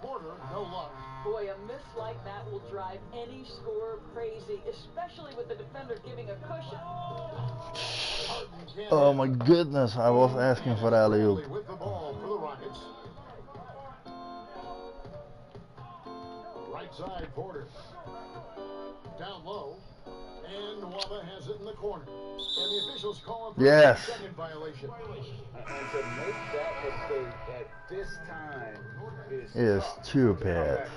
Porter, no luck. Boy, a miss like that will drive any scorer crazy, especially with the defender giving a cushion. Oh my goodness, I was asking for alley-oop. With the ball for the Rockets. Right side, Porter. Down low. And Nwaba has it in the corner. And the officials call him for a second violation. And to make that mistake at this time is too bad.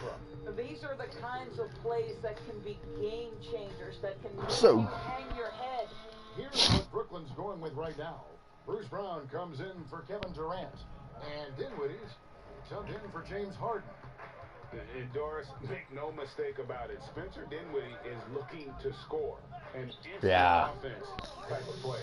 These are the kinds of plays that can be game changers, that can make So. you hang your head. Here's what Brooklyn's going with right now. Bruce Brown comes in for Kevin Durant. And Dinwiddie's subbed in for James Harden. And Doris, make no mistake about it. Spencer Dinwiddie is looking to score. An instant offense type of player.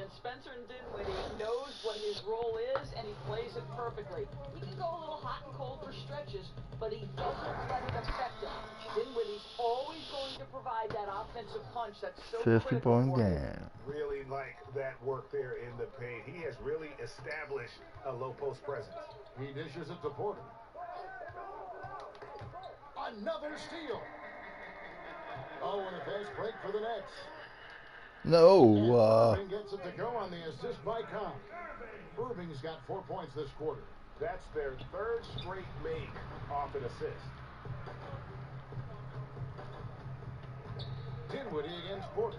And Spencer Dinwiddie knows what his role is, and he plays it perfectly. He can go a little hot and cold for stretches, but he doesn't let it affect him. Dinwiddie's always going to provide that offensive punch that's so 50-point critical. game. Really like that work there in the paint. He has really established a low post presence. He dishes it to Porter. Another steal. Oh, and a fast break for the Nets. No. Irving gets it to go on the assist by Cobb. Irving's got 4 points this quarter. That's their third straight make off an assist. Dinwiddie against Porter.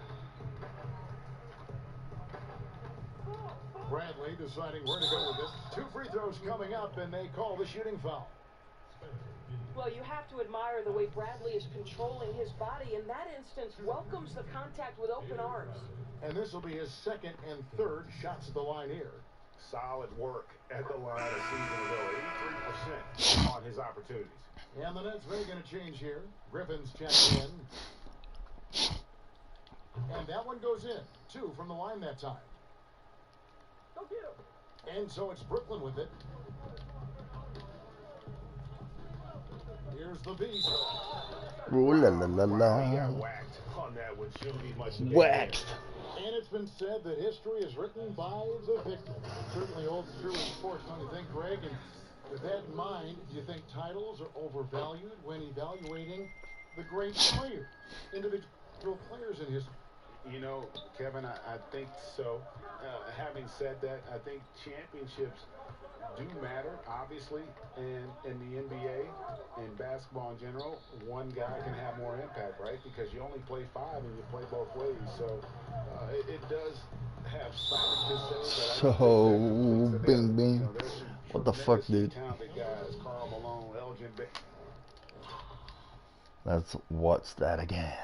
Bradley deciding where to go with this. 2 free throws coming up, and they call the shooting foul. Well, you have to admire the way Bradley is controlling his body. In that instance, welcomes the contact with open arms. And this will be his second and third shots at the line here. Solid work at the line a season ago. 83% on his opportunities. And the Nets making a change here. Griffin's checked in. And that one goes in. 2 from the line that time. Go get him. And so it's Brooklyn with it. Here's the beast. Ooh la la la la. He got whacked on that one. Shouldn't be much. Waxed. And it's been said that history is written by the victor. Certainly holds true in sports, don't you think, Greg? And with that in mind, do you think titles are overvalued when evaluating the great players, individual players in history? You know, Kevin, I think so. Having said that, I think championships do matter, obviously, and in the NBA and basketball in general, one guy can have more impact, right? Because you only play 5 and you play both ways. So it does have something to say. So, bing, bing. What the fuck, dude? Talented guys, Karl Malone, Elgin. Let's watch that again.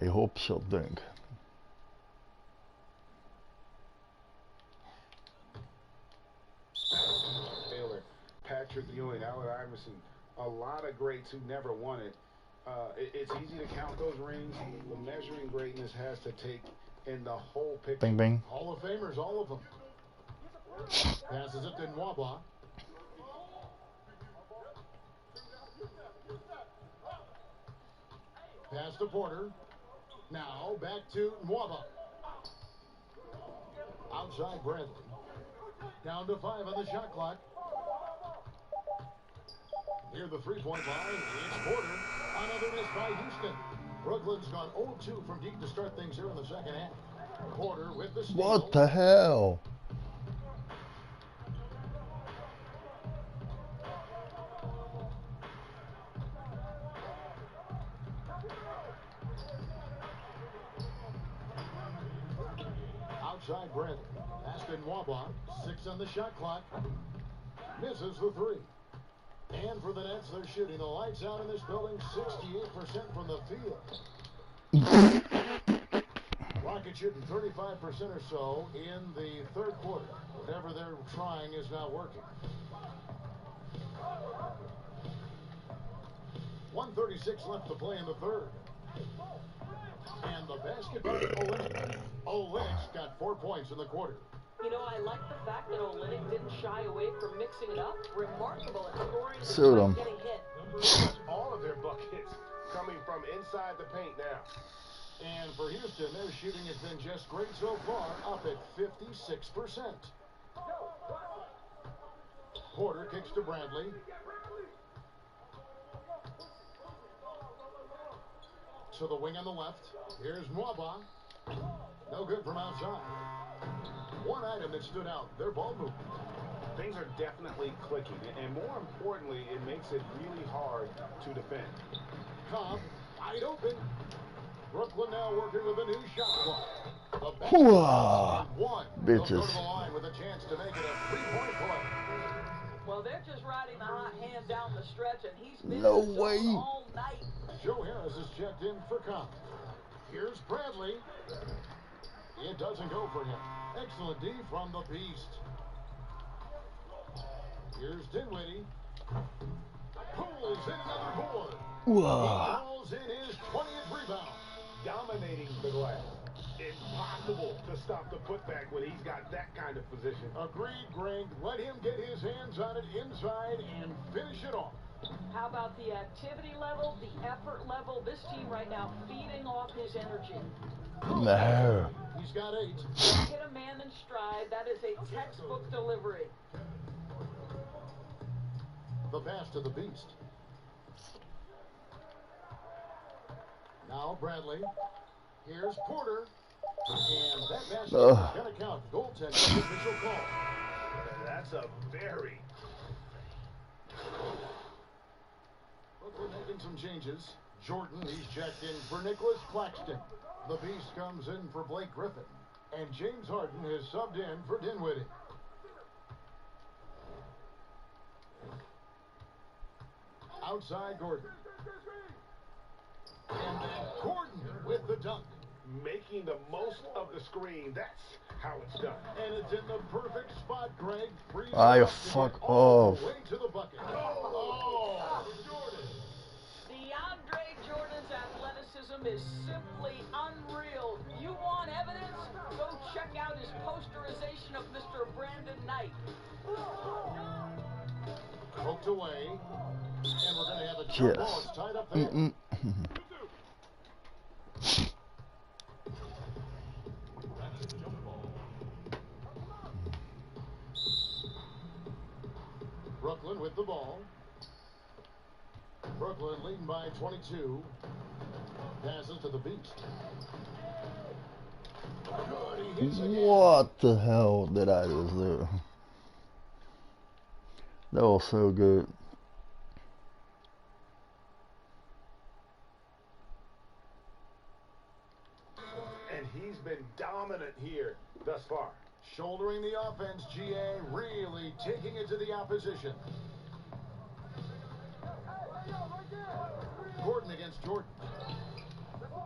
I hope she'll dunk. Taylor, Patrick Ewing, Allen Iverson, a lot of greats who never won it. It's easy to count those rings. The measuring greatness has to take in the whole picture. Bing, bing. Hall of Famers, all of them. Passes it to Nwaba. Pass to Porter. Now back to Nwaba. Outside Bradley. Down to 5 on the shot clock. Near the 3-point line, it's Porter. Another miss by Houston. Brooklyn's gone 0-2 from deep to start things here in the second half. Porter with the steal. What the hell? Outside Bradley. Pass Houston Waba, 6 on the shot clock. Misses the 3. And for the Nets, they're shooting the lights out in this building, 68% from the field. Rockets shooting 35% or so in the third quarter. Whatever they're trying is not working. 1:36 left to play in the third. And the basket by Olynyk. Olynyk's got 4 points in the quarter. You know, I like the fact that Olynyk didn't shy away from mixing it up. Remarkable at scoring despite getting hit. All of their buckets coming from inside the paint now. And for Houston, their shooting has been just great so far, up at 56%. Porter kicks to Bradley. To the wing on the left. Here's Mwaba. No good from outside. One item that stood out, their ball movement. Things are definitely clicking, and more importantly, it makes it really hard to defend. Cobb, wide open. Brooklyn now working with a new shot clock. Bitches. Go to the line with a chance to make it a 3-point play. Well, they're just riding the hot hand down the stretch, and he's been No in the way. zone all night. Joe Harris is checked in for Cobb. Here's Bradley. It doesn't go for him. Excellent D from the Beast. Here's Dinwiddie. Pulls in another board. He calls in his 20th rebound. Dominating the glass. Impossible to stop the putback when he's got that kind of position. Agreed, Greg. Let him get his hands on it inside and finish it off. How about the activity level, the effort level? This team right now feeding off his energy. No. He's got 8. Hit a man in stride. That is a textbook delivery. The pass to the Beast. Now Bradley. Here's Porter. And that basket is going to count. Goaltender official call. That's a very... Brooklyn making some changes. Jordan, he's checked in for Nicholas Claxton. The Beast comes in for Blake Griffin. And James Harden is subbed in for Dinwiddie. Outside Gordon. And then Gordon with the dunk. Making the most of the screen. That's how it's done. And it's in the perfect spot, Greg. Fuck off. Way to the bucket. Oh, Jordan. DeAndre Jordan's athleticism is simply unreal. You want evidence? Go check out his posterization of Mr. Brandon Knight. Poked away. And we're going to have a jump ball. It's tied up there. Brooklyn with the ball. Brooklyn leading by 22. Passes to the Beast. Good, he hits again. What the hell did I just do? That was so good. And he's been dominant here thus far. Shouldering the offense, GA, really taking it to the opposition. Gordon against Jordan.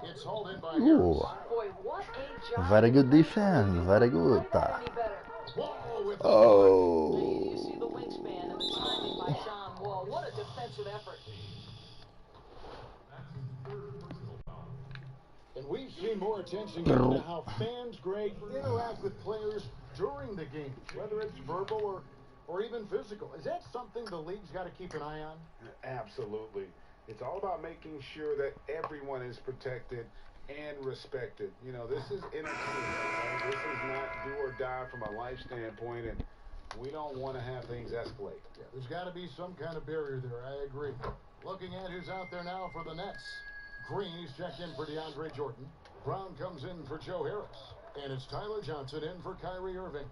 It's hauled in by Harris. Boy, what a job. Very good defense. Very good. Wall with Oh. You see the wingspan and the timing by John Wall. What a defensive effort. And we've seen more attention given to how fans, Greg, interact with players during the game, whether it's verbal or even physical. Is that something the league's got to keep an eye on? Absolutely. It's all about making sure that everyone is protected and respected. You know, this is entertainment. Right? This is not do or die from a life standpoint, and we don't want to have things escalate. Yeah, there's got to be some kind of barrier there. I agree. Looking at who's out there now for the Nets. Green, he's checked in for DeAndre Jordan. Brown comes in for Joe Harris. And it's Tyler Johnson in for Kyrie Irving.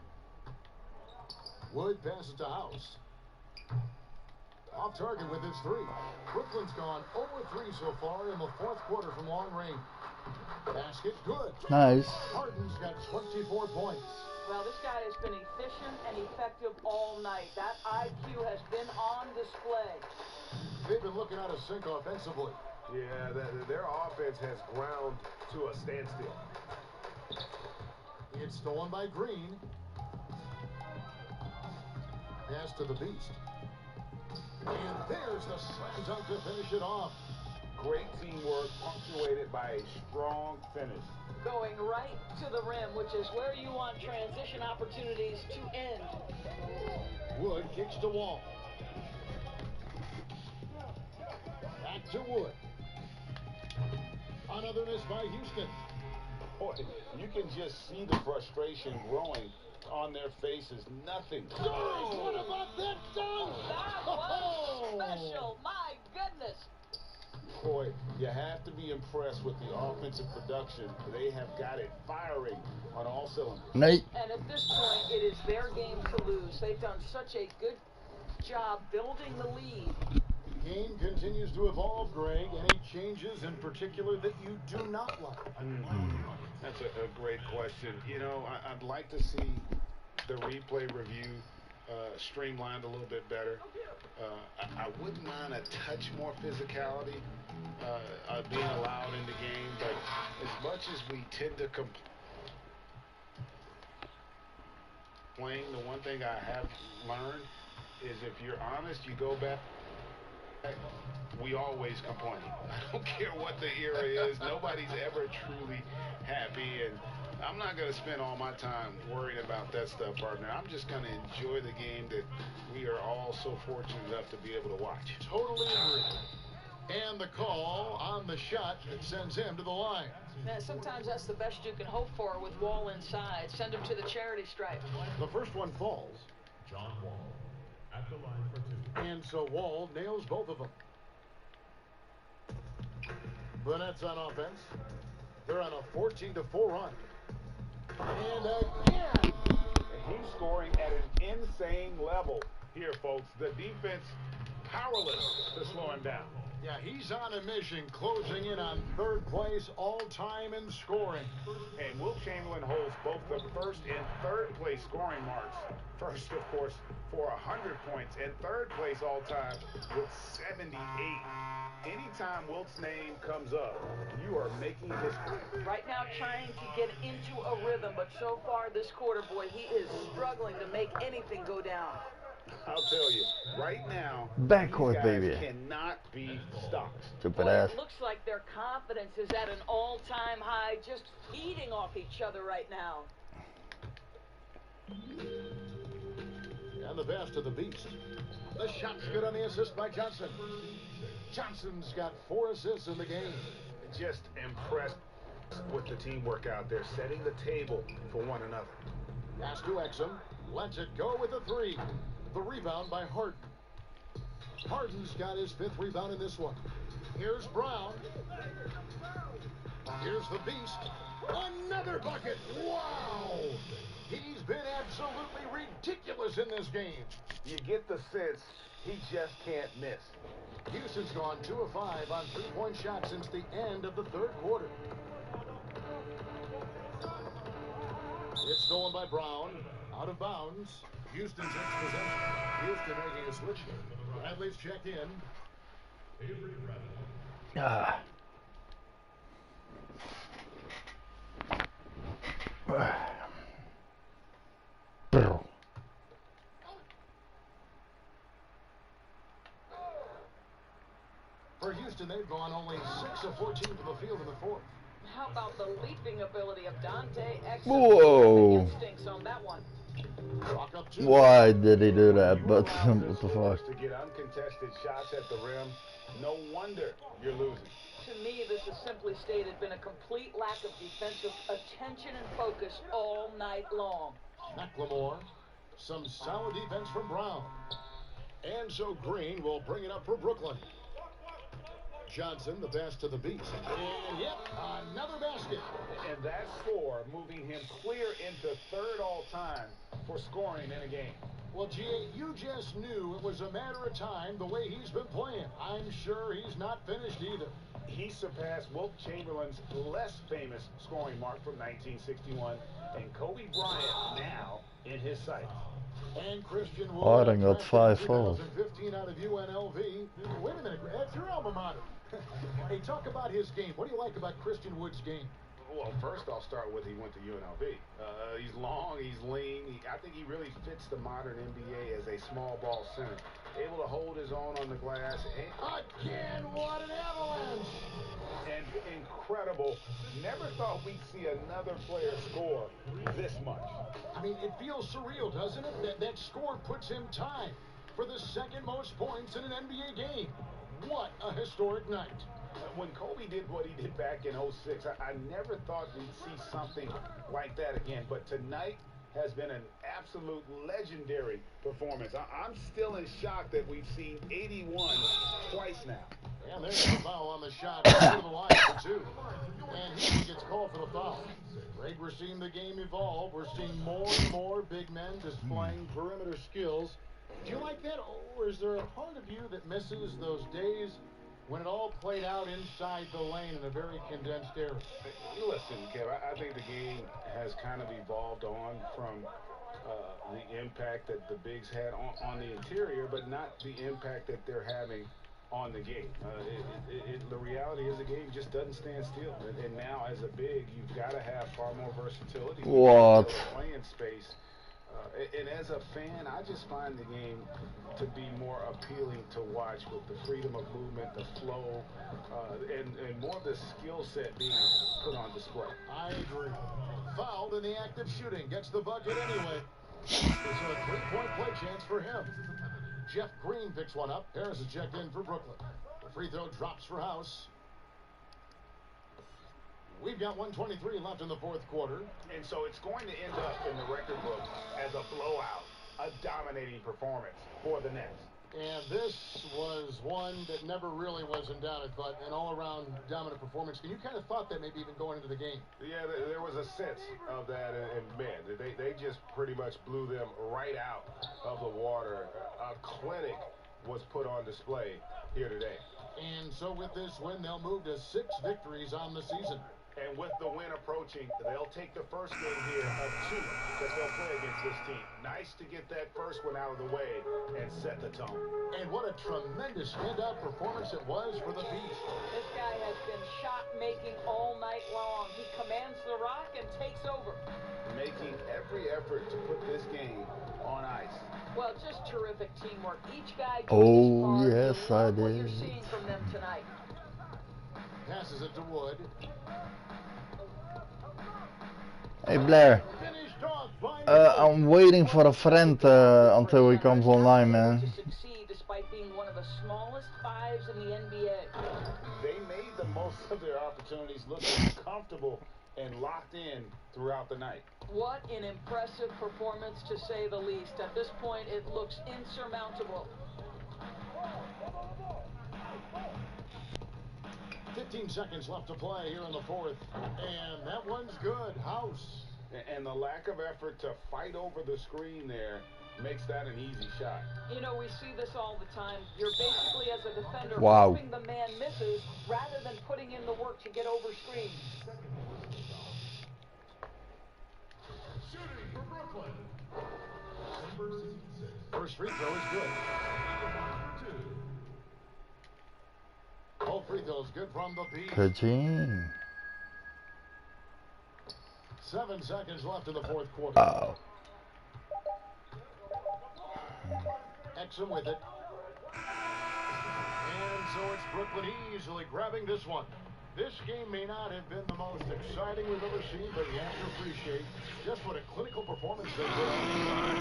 Wood passes to House. Off target with his 3. Brooklyn's gone 0-3 so far in the fourth quarter from long range. Basket good. Nice. Harden's got 24 points. Well, this guy has been efficient and effective all night. That IQ has been on display. They've been looking out of sync offensively. Yeah, their offense has ground to a standstill. It's stolen by Green. Pass to the Beast. And there's the slam dunk to finish it off. Great teamwork punctuated by a strong finish. Going right to the rim, which is where you want transition opportunities to end. Wood kicks to Wall. Back to Wood. Another miss by Houston. Boy, you can just see the frustration growing on their faces. Nothing. Oh, what about that dunk? That was special. My goodness. Boy, you have to be impressed with the offensive production. They have got it firing on all cylinders. Nate. And at this point, it is their game to lose. They've done such a good job building the lead. Game continues to evolve, Greg. Any changes in particular that you do not like? That's a great question. You know, I'd like to see the replay review streamlined a little bit better. I wouldn't mind a touch more physicality being allowed in the game, but as much as we tend to complain, the one thing I have learned is if you're honest, you go back. We always complain. I don't care what the era is. Nobody's ever truly happy, and I'm not going to spend all my time worrying about that stuff, partner. I'm just going to enjoy the game that we are all so fortunate enough to be able to watch. Totally agree. And the call on the shot that sends him to the line. Yeah, sometimes that's the best you can hope for with Wall inside. Send him to the charity stripe. The first one falls. John Wall at the line for two. And so Wall nails both of them. The Nets on offense. They're on a 14-4 run. And again. He's scoring at an insane level here, folks. The defense powerless to slow him down. Yeah, he's on a mission, closing in on third place all-time in scoring. And Wilt Chamberlain holds both the first and third place scoring marks. First, of course, for 100 points, and third place all-time with 78. Anytime Wilt's name comes up, you are making history. Right now trying to get into a rhythm, but so far this quarter, boy, he is struggling to make anything go down. I'll tell you, right now, Backcourt, these guys baby. cannot be stopped. Stupid Boy, ass. it looks like their confidence is at an all-time high, just feeding off each other right now. And the pass to the Beast. The shot's good on the assist by Johnson. Johnson's got 4 assists in the game. Just impressed with the teamwork out there, setting the table for one another. Pass to Exum. Lets it go with a 3. The rebound by Harden. Harden's got his 5th rebound in this one. Here's Brown. Here's the Beast. Another bucket. Wow! He's been absolutely ridiculous in this game. You get the sense he just can't miss. Houston's gone 2 of 5 on 3-point shots since the end of the third quarter. It's stolen by Brown. Out of bounds. Houston takes possession. Houston making a switch. Bradley's checked in. For Houston, they've gone only 6 of 14 from the field in the fourth. How about the leaping ability of Dante? Whoa. Instincts on that one. Rock up 2. Why did he do that? But what the fuck? To get uncontested shots at the rim, no wonder you're losing. To me, this has simply stated been a complete lack of defensive attention and focus all night long. McLemore. Some solid defense from Brown. And so Green will bring it up for Brooklyn. Johnson, the pass to the Beast. And yep, another basket. And that score moving him clear into third all-time for scoring in a game. Well, G.A., you just knew it was a matter of time the way he's been playing. I'm sure he's not finished either. He surpassed Wilt Chamberlain's less famous scoring mark from 1961, and Kobe Bryant now in his sights. And Christian Wood, Harden got drafted in 5 fouls. 2015 out of UNLV. Wait a minute, that's your alma mater. Hey, talk about his game. What do you like about Christian Wood's game? Well, first I'll start with he went to UNLV. He's long, he's lean. I think he really fits the modern NBA as a small ball center. Able to hold his own on the glass. Again, what an avalanche! And incredible. Never thought we'd see another player score this much. I mean, it feels surreal, doesn't it? That score puts him tied for the second most points in an NBA game. What a historic night. When Kobe did what he did back in 06, I never thought we'd see something like that again. But tonight has been an absolute legendary performance. I'm still in shock that we've seen 81 twice now. And there's a foul on the shot. To the line for 2. And he gets called for the foul. Greg, we're seeing the game evolve. We're seeing more and more big men displaying perimeter skills. Do you like that, or is there a part of you that misses those days when it all played out inside the lane in a very condensed area? Listen, Kev, I think the game has kind of evolved on from the impact that the bigs had on the interior, but not the impact that they're having on the game. The reality is the game just doesn't stand still. And now, as a big, you've got to have far more versatility. What? Playing space. And as a fan, I just find the game to be more appealing to watch with the freedom of movement, the flow, and more of the skill set being put on display. I agree. Fouled in the act of shooting. Gets the bucket anyway. It's a 3-point play chance for him. Jeff Green picks one up. Harris is checked in for Brooklyn. The free throw drops for House. We've got 1:23 left in the fourth quarter. And so it's going to end up in the record book as a blowout, a dominating performance for the Nets. And this was one that never really was in doubt, I thought, an all-around dominant performance. And you kind of thought that maybe even going into the game. Yeah, there was a sense of that, and man, they just pretty much blew them right out of the water. A clinic was put on display here today. And so with this win, they'll move to 6 victories on the season. And with the win approaching, they'll take the first game here of 2 that they'll play against this team. Nice to get that first one out of the way and set the tone. And what a tremendous standout performance it was for the Beast. This guy has been shot-making all night long. He commands the rock and takes over. Making every effort to put this game on ice. Well, just terrific teamwork. Each guy goes yes, I what you're did. seeing from them tonight. Passes it to Wood. Hey Blair, I'm waiting for a friend until he comes online, man. To succeed despite being one of the smallest 5s in the NBA. They made the most of their opportunities, looking comfortable and locked in throughout the night. What an impressive performance, to say the least. At this point, it looks insurmountable. 15 seconds left to play here in the fourth. And that one's good. House. And the lack of effort to fight over the screen there makes that an easy shot. You know, we see this all the time. You're basically, as a defender, Wow. hoping the man misses rather than putting in the work to get over screens. Shooting for Brooklyn. Number 66. First free throw is good. Number 2. Both free throws good from the Beast. Ka-ching. 7 seconds left in the fourth quarter. Oh. Exum with it. And so it's Brooklyn easily grabbing this one. This game may not have been the most exciting we've ever seen, but you have to appreciate just what a clinical performance they put on.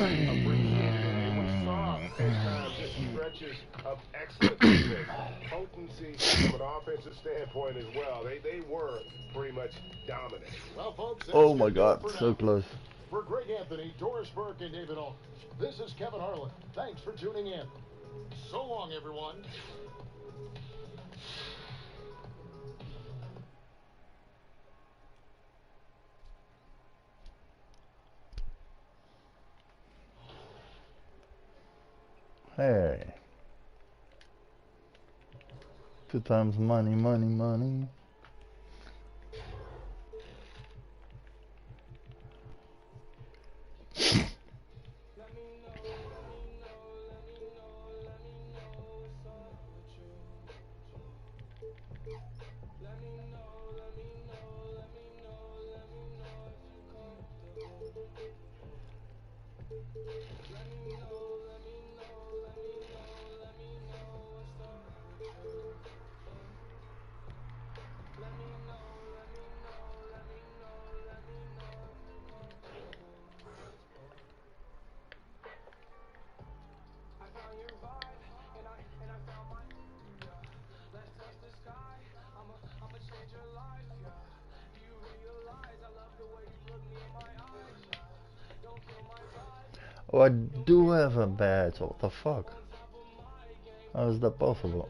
It was soft at times, just stretches of excellent defense. Potency from an offensive standpoint as well. They were pretty much dominant. Well, folks, Oh my God, so close. For Greg Anthony, Doris Burke, and David Aldridge, this is Kevin Harlan. Thanks for tuning in. So long, everyone. Hey. 2 times money, money, money. Oh, I do have a badge. What the fuck? How is that possible?